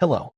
Hello.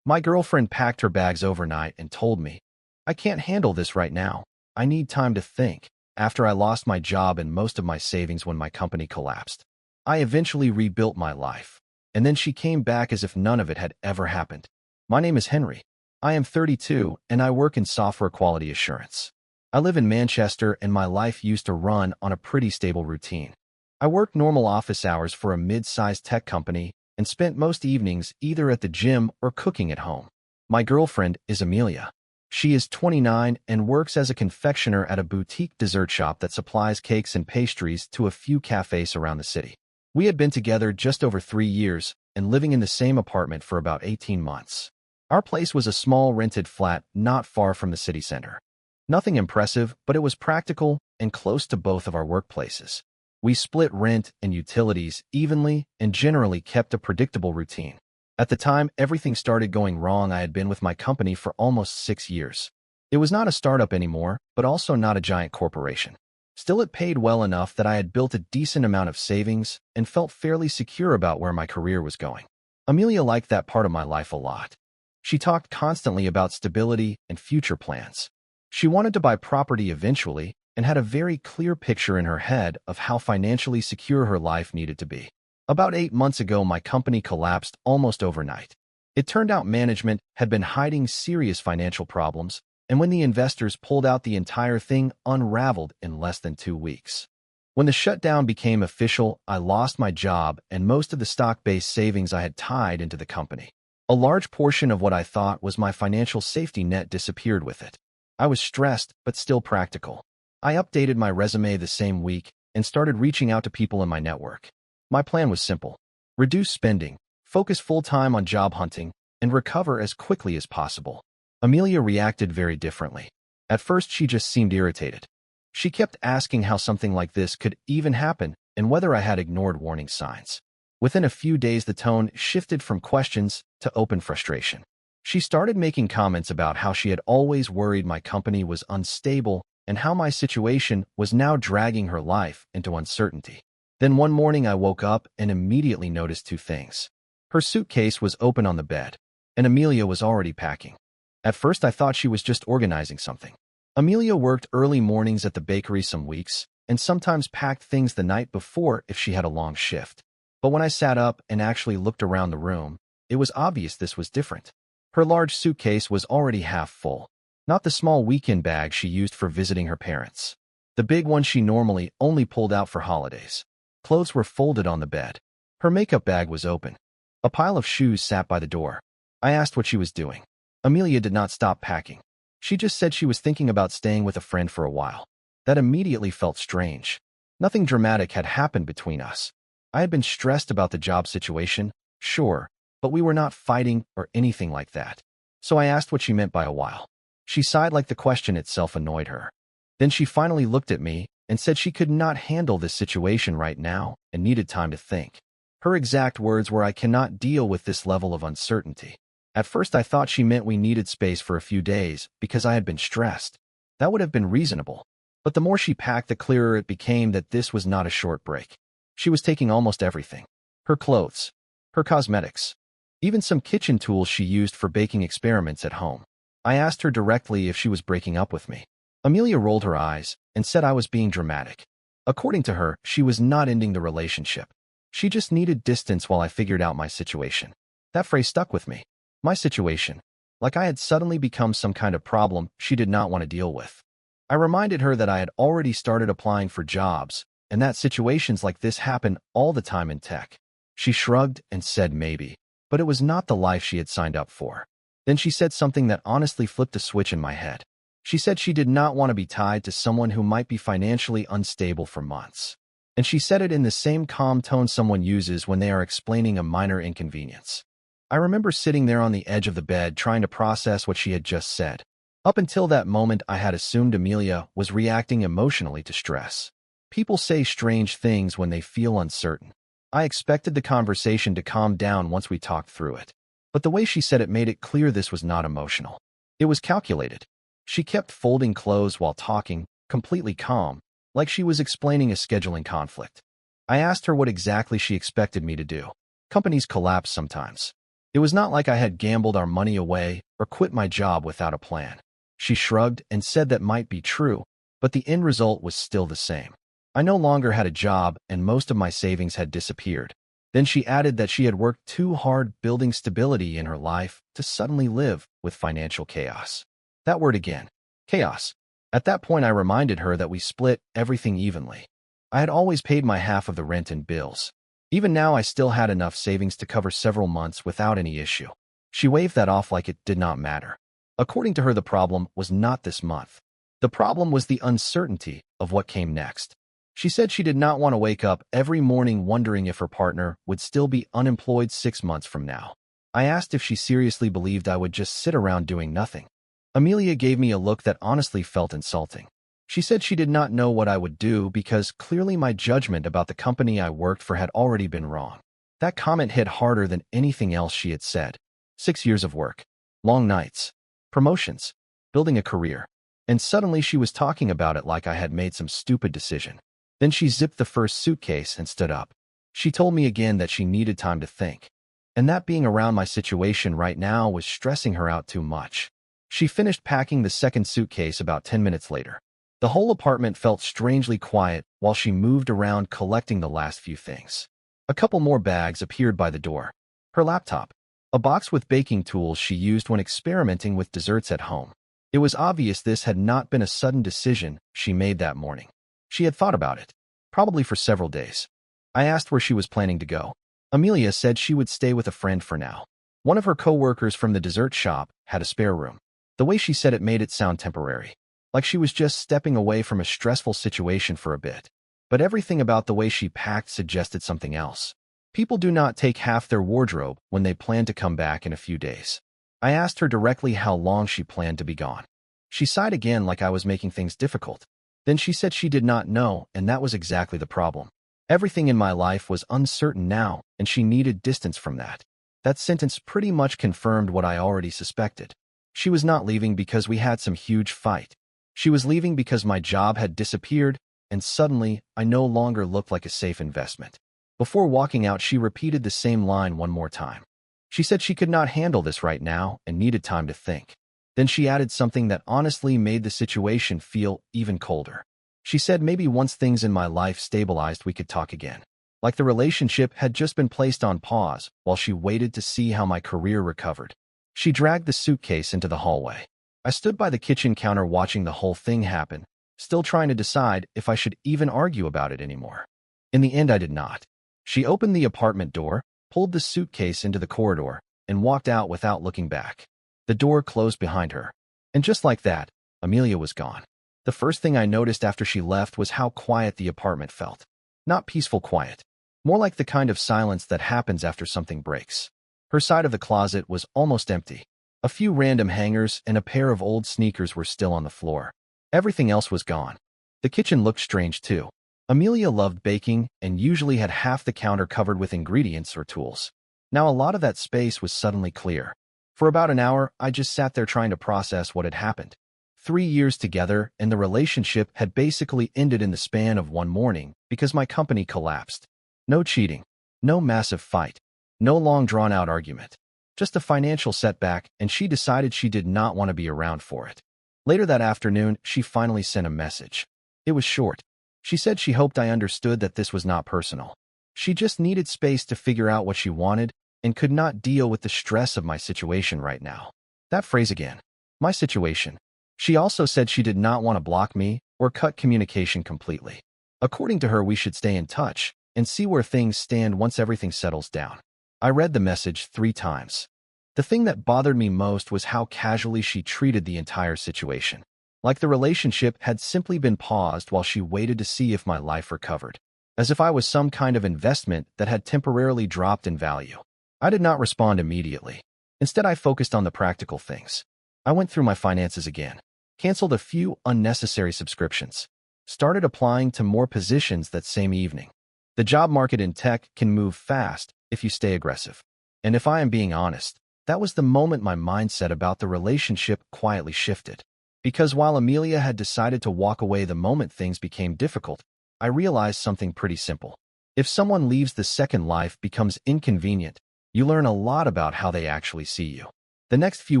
My girlfriend packed her bags overnight and told me, I can't handle this right now. I need time to think. After I lost my job and most of my savings when my company collapsed, I eventually rebuilt my life. And then she came back as if none of it had ever happened. My name is Henry. I am 32 and I work in software quality assurance. I live in Manchester and my life used to run on a pretty stable routine. I worked normal office hours for a mid-sized tech company and spent most evenings either at the gym or cooking at home. My girlfriend is Amelia. She is 29 and works as a confectioner at a boutique dessert shop that supplies cakes and pastries to a few cafes around the city. We had been together just over 3 years and living in the same apartment for about 18 months. Our place was a small rented flat not far from the city center. Nothing impressive, but it was practical and close to both of our workplaces. We split rent and utilities evenly and generally kept a predictable routine. At the time everything started going wrong, I had been with my company for almost 6 years. It was not a startup anymore, but also not a giant corporation. Still, it paid well enough that I had built a decent amount of savings and felt fairly secure about where my career was going. Amelia liked that part of my life a lot. She talked constantly about stability and future plans. She wanted to buy property eventually and had a very clear picture in her head of how financially secure her life needed to be. About 8 months ago, my company collapsed almost overnight. It turned out management had been hiding serious financial problems, and when the investors pulled out, the entire thing unraveled in less than 2 weeks. When the shutdown became official, I lost my job and most of the stock-based savings I had tied into the company. A large portion of what I thought was my financial safety net disappeared with it. I was stressed, but still practical. I updated my resume the same week and started reaching out to people in my network. My plan was simple: reduce spending, focus full-time on job hunting, and recover as quickly as possible. Amelia reacted very differently. At first, she just seemed irritated. She kept asking how something like this could even happen and whether I had ignored warning signs. Within a few days, the tone shifted from questions to open frustration. She started making comments about how she had always worried my company was unstable and how my situation was now dragging her life into uncertainty. Then one morning I woke up and immediately noticed 2 things. Her suitcase was open on the bed, and Amelia was already packing. At first I thought she was just organizing something. Amelia worked early mornings at the bakery some weeks, and sometimes packed things the night before if she had a long shift. But when I sat up and actually looked around the room, it was obvious this was different. Her large suitcase was already half full, not the small weekend bag she used for visiting her parents. The big one she normally only pulled out for holidays. Clothes were folded on the bed. Her makeup bag was open. A pile of shoes sat by the door. I asked what she was doing. Amelia did not stop packing. She just said she was thinking about staying with a friend for a while. That immediately felt strange. Nothing dramatic had happened between us. I had been stressed about the job situation, sure, but we were not fighting or anything like that. So I asked what she meant by a while. She sighed like the question itself annoyed her. Then she finally looked at me and said she could not handle this situation right now and needed time to think. Her exact words were, "I cannot deal with this level of uncertainty." At first I thought she meant we needed space for a few days because I had been stressed. That would have been reasonable. But the more she packed, the clearer it became that this was not a short break. She was taking almost everything. Her clothes, her cosmetics, even some kitchen tools she used for baking experiments at home. I asked her directly if she was breaking up with me. Amelia rolled her eyes and said I was being dramatic. According to her, she was not ending the relationship. She just needed distance while I figured out my situation. That phrase stuck with me. My situation. Like I had suddenly become some kind of problem she did not want to deal with. I reminded her that I had already started applying for jobs and that situations like this happen all the time in tech. She shrugged and said maybe, but it was not the life she had signed up for. Then she said something that honestly flipped a switch in my head. She said she did not want to be tied to someone who might be financially unstable for months. And she said it in the same calm tone someone uses when they are explaining a minor inconvenience. I remember sitting there on the edge of the bed trying to process what she had just said. Up until that moment, I had assumed Amelia was reacting emotionally to stress. People say strange things when they feel uncertain. I expected the conversation to calm down once we talked through it. But the way she said it made it clear this was not emotional. It was calculated. She kept folding clothes while talking, completely calm, like she was explaining a scheduling conflict. I asked her what exactly she expected me to do. Companies collapse sometimes. It was not like I had gambled our money away or quit my job without a plan. She shrugged and said that might be true, but the end result was still the same. I no longer had a job and most of my savings had disappeared. Then she added that she had worked too hard building stability in her life to suddenly live with financial chaos. That word again, chaos. At that point, I reminded her that we split everything evenly. I had always paid my half of the rent and bills. Even now, I still had enough savings to cover several months without any issue. She waved that off like it did not matter. According to her, the problem was not this month. The problem was the uncertainty of what came next. She said she did not want to wake up every morning wondering if her partner would still be unemployed 6 months from now. I asked if she seriously believed I would just sit around doing nothing. Amelia gave me a look that honestly felt insulting. She said she did not know what I would do because clearly my judgment about the company I worked for had already been wrong. That comment hit harder than anything else she had said. 6 years of work, long nights, promotions, building a career. And suddenly she was talking about it like I had made some stupid decision. Then she zipped the first suitcase and stood up. She told me again that she needed time to think, and that being around my situation right now was stressing her out too much. She finished packing the second suitcase about 10 minutes later. The whole apartment felt strangely quiet while she moved around collecting the last few things. A couple more bags appeared by the door. Her laptop, a box with baking tools she used when experimenting with desserts at home. It was obvious this had not been a sudden decision she made that morning. She had thought about it, probably for several days. I asked where she was planning to go. Amelia said she would stay with a friend for now. One of her co-workers from the dessert shop had a spare room. The way she said it made it sound temporary, like she was just stepping away from a stressful situation for a bit. But everything about the way she packed suggested something else. People do not take half their wardrobe when they plan to come back in a few days. I asked her directly how long she planned to be gone. She sighed again like I was making things difficult. Then she said she did not know, and that was exactly the problem. Everything in my life was uncertain now, and she needed distance from that. That sentence pretty much confirmed what I already suspected. She was not leaving because we had some huge fight. She was leaving because my job had disappeared, and suddenly I no longer looked like a safe investment. Before walking out, she repeated the same line one more time. She said she could not handle this right now and needed time to think. Then she added something that honestly made the situation feel even colder. She said maybe once things in my life stabilized, we could talk again. Like the relationship had just been placed on pause while she waited to see how my career recovered. She dragged the suitcase into the hallway. I stood by the kitchen counter watching the whole thing happen, still trying to decide if I should even argue about it anymore. In the end, I did not. She opened the apartment door, pulled the suitcase into the corridor, and walked out without looking back. The door closed behind her. And just like that, Amelia was gone. The first thing I noticed after she left was how quiet the apartment felt. Not peaceful quiet. More like the kind of silence that happens after something breaks. Her side of the closet was almost empty. A few random hangers and a pair of old sneakers were still on the floor. Everything else was gone. The kitchen looked strange too. Amelia loved baking and usually had half the counter covered with ingredients or tools. Now a lot of that space was suddenly clear. For about an hour, I just sat there trying to process what had happened. 3 years together, and the relationship had basically ended in the span of one morning because my company collapsed. No cheating, no massive fight, no long drawn-out argument. Just a financial setback, and she decided she did not want to be around for it. Later that afternoon, she finally sent a message. It was short. She said she hoped I understood that this was not personal. She just needed space to figure out what she wanted and could not deal with the stress of my situation right now. That phrase again. My situation. She also said she did not want to block me or cut communication completely. According to her, we should stay in touch and see where things stand once everything settles down. I read the message 3 times. The thing that bothered me most was how casually she treated the entire situation. Like the relationship had simply been paused while she waited to see if my life recovered. As if I was some kind of investment that had temporarily dropped in value. I did not respond immediately. Instead, I focused on the practical things. I went through my finances again, canceled a few unnecessary subscriptions, started applying to more positions that same evening. The job market in tech can move fast if you stay aggressive. And if I am being honest, that was the moment my mindset about the relationship quietly shifted. Because while Amelia had decided to walk away the moment things became difficult, I realized something pretty simple. If someone leaves, the second life becomes inconvenient, You learn a lot about how they actually see you. The next few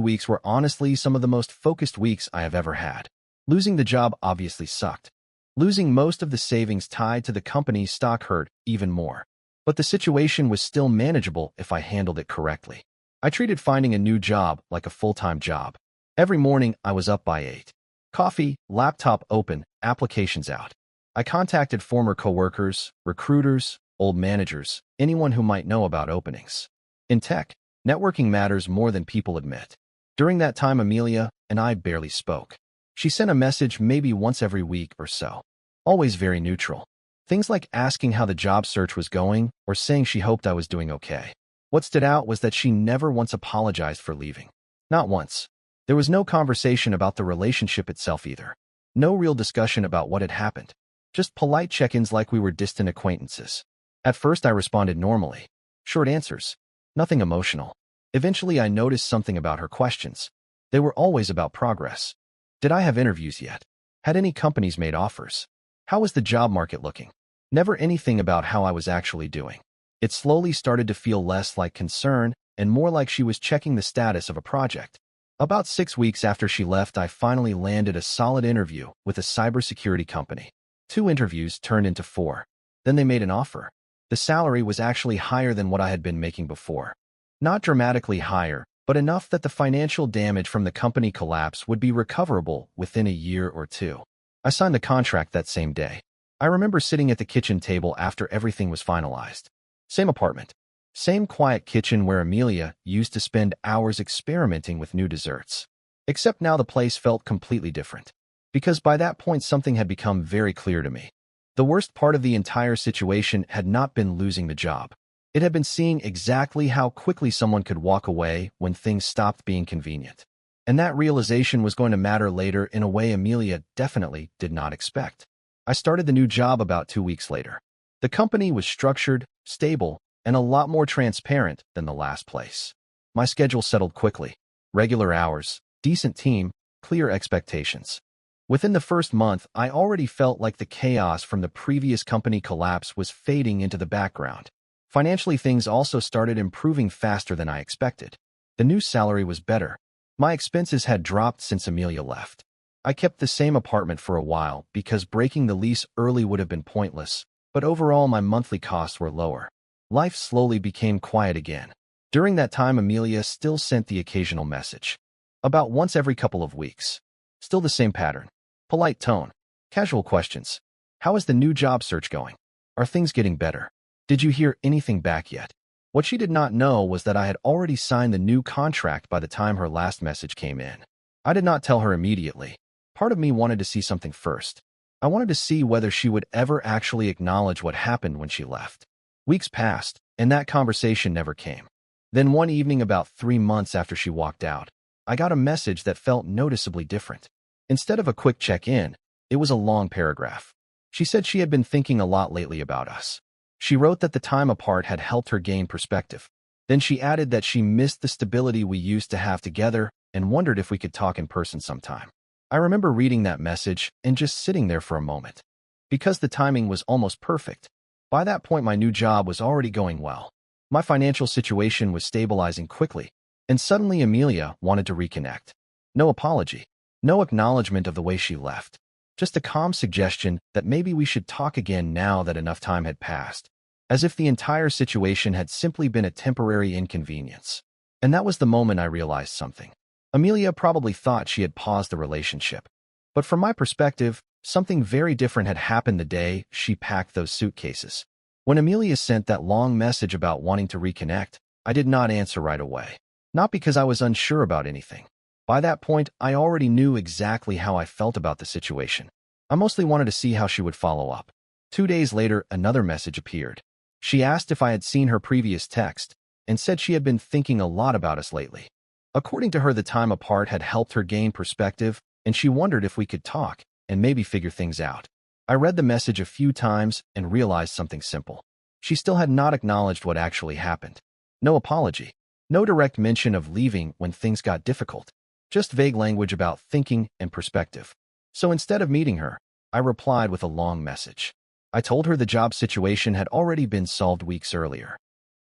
weeks were honestly some of the most focused weeks I have ever had. Losing the job obviously sucked. Losing most of the savings tied to the company's stock hurt even more. But the situation was still manageable if I handled it correctly. I treated finding a new job like a full-time job. Every morning, I was up by 8. Coffee, laptop open, applications out. I contacted former coworkers, recruiters, old managers, anyone who might know about openings. In tech, networking matters more than people admit. During that time, Amelia and I barely spoke. She sent a message maybe once every week or so. Always very neutral. Things like asking how the job search was going or saying she hoped I was doing okay. What stood out was that she never once apologized for leaving. Not once. There was no conversation about the relationship itself either. No real discussion about what had happened. Just polite check-ins like we were distant acquaintances. At first I responded normally. Short answers. Nothing emotional. Eventually I noticed something about her questions. They were always about progress. Did I have interviews yet? Had any companies made offers? How was the job market looking? Never anything about how I was actually doing. It slowly started to feel less like concern and more like she was checking the status of a project. About 6 weeks after she left, I finally landed a solid interview with a cybersecurity company. 2 interviews turned into 4. Then they made an offer. The salary was actually higher than what I had been making before. Not dramatically higher, but enough that the financial damage from the company collapse would be recoverable within a year or 2. I signed the contract that same day. I remember sitting at the kitchen table after everything was finalized. Same apartment. Same quiet kitchen where Amelia used to spend hours experimenting with new desserts. Except now the place felt completely different. Because by that point something had become very clear to me. The worst part of the entire situation had not been losing the job. It had been seeing exactly how quickly someone could walk away when things stopped being convenient. And that realization was going to matter later in a way Amelia definitely did not expect. I started the new job about 2 weeks later. The company was structured, stable, and a lot more transparent than the last place. My schedule settled quickly. Regular hours, decent team, clear expectations. Within the first month, I already felt like the chaos from the previous company collapse was fading into the background. Financially, things also started improving faster than I expected. The new salary was better. My expenses had dropped since Amelia left. I kept the same apartment for a while because breaking the lease early would have been pointless, but overall my monthly costs were lower. Life slowly became quiet again. During that time, Amelia still sent the occasional message. About once every couple of weeks. Still the same pattern. Polite tone. Casual questions. How is the new job search going? Are things getting better? Did you hear anything back yet? What she did not know was that I had already signed the new contract by the time her last message came in. I did not tell her immediately. Part of me wanted to see something first. I wanted to see whether she would ever actually acknowledge what happened when she left. Weeks passed, and that conversation never came. Then one evening about 3 months after she walked out, I got a message that felt noticeably different. Instead of a quick check-in, it was a long paragraph. She said she had been thinking a lot lately about us. She wrote that the time apart had helped her gain perspective. Then she added that she missed the stability we used to have together and wondered if we could talk in person sometime. I remember reading that message and just sitting there for a moment. Because the timing was almost perfect. By that point, my new job was already going well. My financial situation was stabilizing quickly, and suddenly Amelia wanted to reconnect. No apology. No acknowledgement of the way she left. Just a calm suggestion that maybe we should talk again now that enough time had passed. As if the entire situation had simply been a temporary inconvenience. And that was the moment I realized something. Amelia probably thought she had paused the relationship. But from my perspective, something very different had happened the day she packed those suitcases. When Amelia sent that long message about wanting to reconnect, I did not answer right away. Not because I was unsure about anything. By that point, I already knew exactly how I felt about the situation. I mostly wanted to see how she would follow up. 2 days later, another message appeared. She asked if I had seen her previous text and said she had been thinking a lot about us lately. According to her, the time apart had helped her gain perspective, and she wondered if we could talk and maybe figure things out. I read the message a few times and realized something simple. She still had not acknowledged what actually happened. No apology. No direct mention of leaving when things got difficult. Just vague language about thinking and perspective. So instead of meeting her, I replied with a long message. I told her the job situation had already been solved weeks earlier.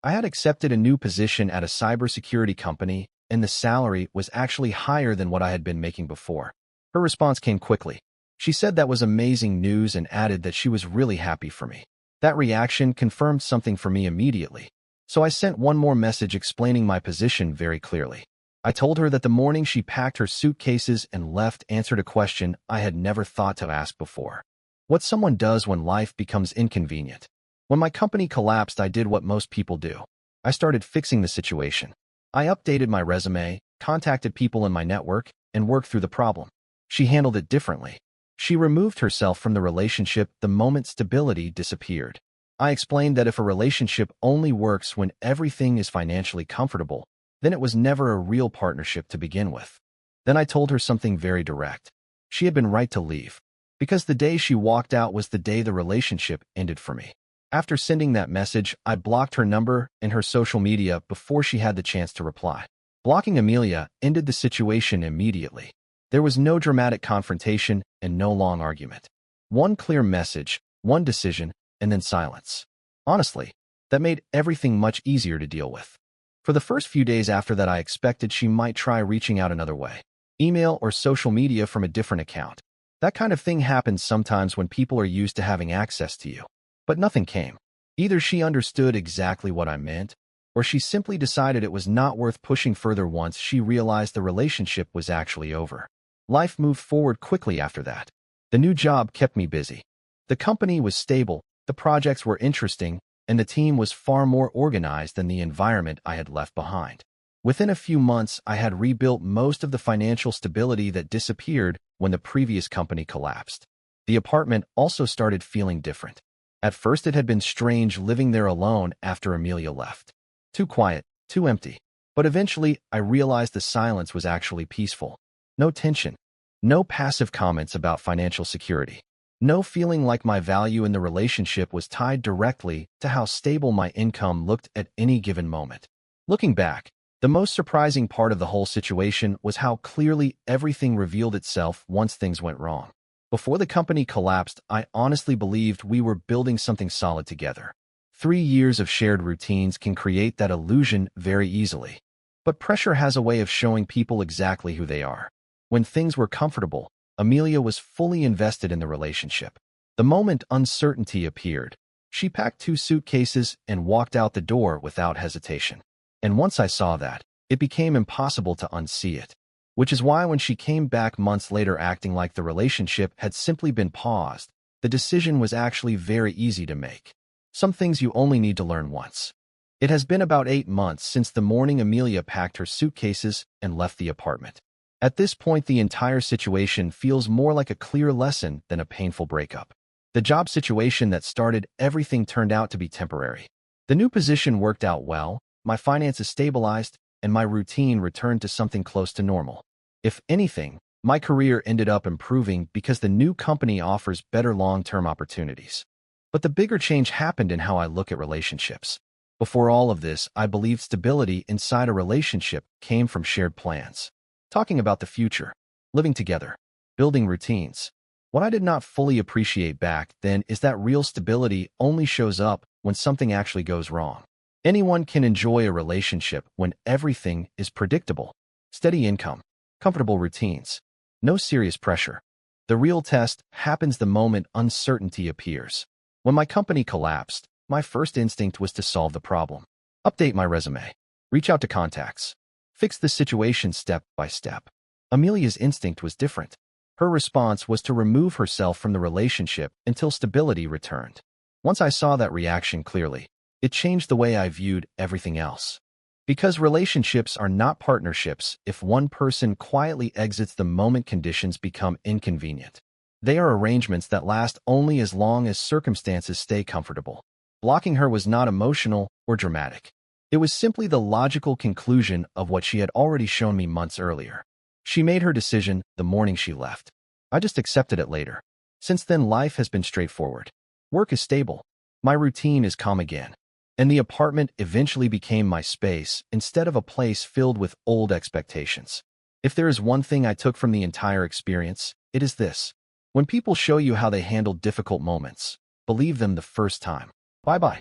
I had accepted a new position at a cybersecurity company, and the salary was actually higher than what I had been making before. Her response came quickly. She said that was amazing news and added that she was really happy for me. That reaction confirmed something for me immediately. So I sent one more message explaining my position very clearly. I told her that the morning she packed her suitcases and left answered a question I had never thought to ask before. What someone does when life becomes inconvenient. When my company collapsed, I did what most people do. I started fixing the situation. I updated my resume, contacted people in my network, and worked through the problem. She handled it differently. She removed herself from the relationship the moment stability disappeared. I explained that if a relationship only works when everything is financially comfortable, then it was never a real partnership to begin with. Then I told her something very direct. She had been right to leave, because the day she walked out was the day the relationship ended for me. After sending that message, I blocked her number and her social media before she had the chance to reply. Blocking Amelia ended the situation immediately. There was no dramatic confrontation and no long argument. One clear message, one decision, and then silence. Honestly, that made everything much easier to deal with. For the first few days after that, I expected she might try reaching out another way. Email or social media from a different account. That kind of thing happens sometimes when people are used to having access to you. But nothing came. Either she understood exactly what I meant, or she simply decided it was not worth pushing further once she realized the relationship was actually over. Life moved forward quickly after that. The new job kept me busy. The company was stable, the projects were interesting, and the team was far more organized than the environment I had left behind. Within a few months, I had rebuilt most of the financial stability that disappeared when the previous company collapsed. The apartment also started feeling different. At first, it had been strange living there alone after Amelia left. Too quiet, too empty. But eventually, I realized the silence was actually peaceful. No tension. No passive comments about financial security. No feeling like my value in the relationship was tied directly to how stable my income looked at any given moment. Looking back, the most surprising part of the whole situation was how clearly everything revealed itself once things went wrong. Before the company collapsed, I honestly believed we were building something solid together. 3 years of shared routines can create that illusion very easily. But pressure has a way of showing people exactly who they are. When things were comfortable, Amelia was fully invested in the relationship. The moment uncertainty appeared, she packed 2 suitcases and walked out the door without hesitation. And once I saw that, it became impossible to unsee it. Which is why when she came back months later acting like the relationship had simply been paused, the decision was actually very easy to make. Some things you only need to learn once. It has been about 8 months since the morning Amelia packed her suitcases and left the apartment. At this point, the entire situation feels more like a clear lesson than a painful breakup. The job situation that started everything turned out to be temporary. The new position worked out well, my finances stabilized, and my routine returned to something close to normal. If anything, my career ended up improving because the new company offers better long-term opportunities. But the bigger change happened in how I look at relationships. Before all of this, I believed stability inside a relationship came from shared plans. Talking about the future, living together, building routines. What I did not fully appreciate back then is that real stability only shows up when something actually goes wrong. Anyone can enjoy a relationship when everything is predictable, steady income, comfortable routines, no serious pressure. The real test happens the moment uncertainty appears. When my company collapsed, my first instinct was to solve the problem. Update my resume, reach out to contacts, fix the situation step by step. Amelia's instinct was different. Her response was to remove herself from the relationship until stability returned. Once I saw that reaction clearly, it changed the way I viewed everything else. Because relationships are not partnerships if one person quietly exits the moment conditions become inconvenient. They are arrangements that last only as long as circumstances stay comfortable. Blocking her was not emotional or dramatic. It was simply the logical conclusion of what she had already shown me months earlier. She made her decision the morning she left. I just accepted it later. Since then, life has been straightforward. Work is stable. My routine is calm again. And the apartment eventually became my space instead of a place filled with old expectations. If there is one thing I took from the entire experience, it is this. When people show you how they handled difficult moments, believe them the first time. Bye-bye.